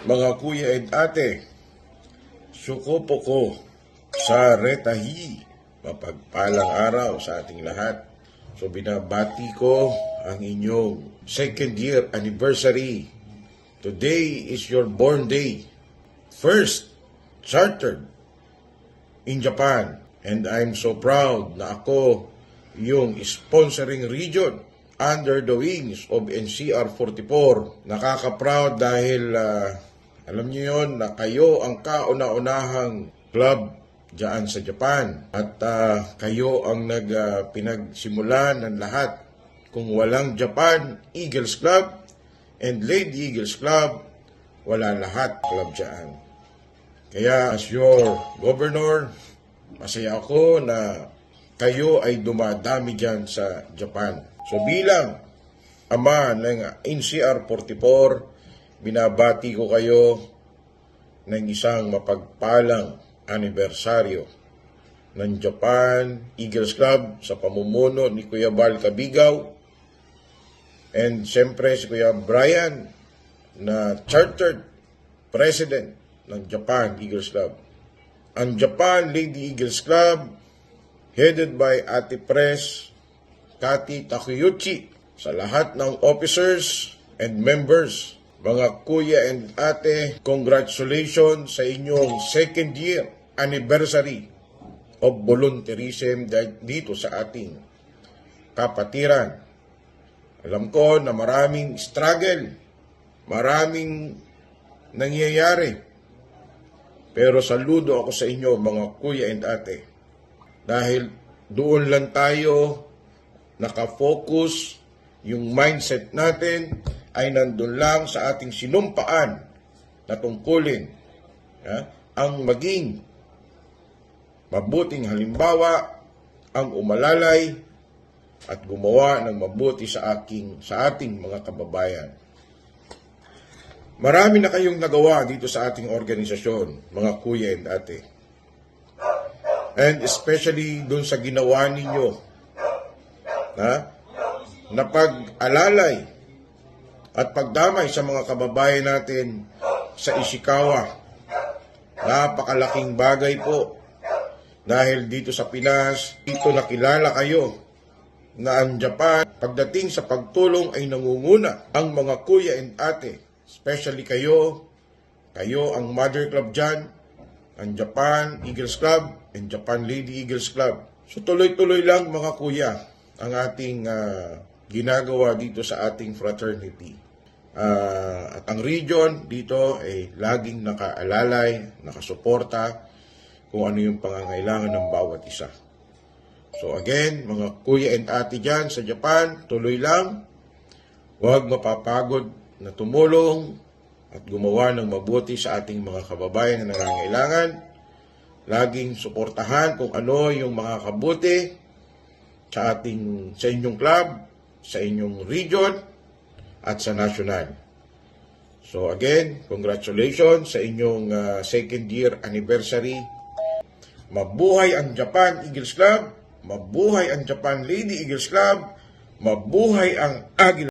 Mga kuya at ate, suko po ko sa retahi. Mapagpalang araw sa ating lahat. So binabati ko ang inyong second year anniversary. Today is your born day. First chartered in Japan. And I'm so proud na ako yung sponsoring region under the wings of NCR 44. Nakaka-proud dahil alam niyo yon na kayo ang kauna-unahang club diyan sa Japan. At kayo ang pinagsimulan ng lahat. Kung walang Japan Eagles Club and Lady Eagles Club, wala lahat club diyan. Kaya as your governor, masaya ako na kayo ay dumadami dyan sa Japan. So bilang ama ng NCR 44, binabati ko kayo ng isang mapagpalang anibersaryo ng Japan Eagles Club sa pamumuno ni Kuya Bal Cabigaw and siyempre si Kuya Brian na chartered president ng Japan Eagles Club. Ang Japan Lady Eagles Club headed by Ate Pres Kati Takuyuchi, sa lahat ng officers and members, mga kuya and ate, congratulations sa inyong second year anniversary of volunteerism dito sa ating kapatiran. Alam ko na maraming struggle, maraming nangyayari, pero saludo ako sa inyo mga kuya and ate dahil doon lang tayo nakafocus, yung mindset natin ay nandun lang sa ating sinumpaan na tungkulin. Ang maging mabuting halimbawa, ang umalalay at gumawa ng mabuti sa ating mga kababayan. Marami na kayong nagawa dito sa ating organisasyon, mga kuya and ate. And especially dun sa ginawa ninyo na pag-alalay at pagdamay sa mga kababayan natin sa Ishikawa. Napakalaking bagay po dahil dito sa Pinas, dito nakilala kayo na ang Japan, pagdating sa pagtulong ay nangunguna ang mga kuya and ate, especially kayo ang mother club dyan, ang Japan Eagles Club and Japan Lady Eagles Club. So tuloy-tuloy lang mga kuya ang ating ginagawa dito sa ating fraternity. At ang region dito ay laging nakaalalay, nakasuporta kung ano yung pangangailangan ng bawat isa. So again, mga kuya and ate dyan sa Japan, tuloy lang. Huwag mapapagod na tumulong at gumawa ng mabuti sa ating mga kababayan na nangangailangan. Laging suportahan kung ano yung makakabuti sa inyong club, sa inyong region, at sa national. So again, congratulations sa inyong second year anniversary. Mabuhay ang Japan Eagles Club, mabuhay ang Japan Lady Eagles Club, mabuhay ang Agila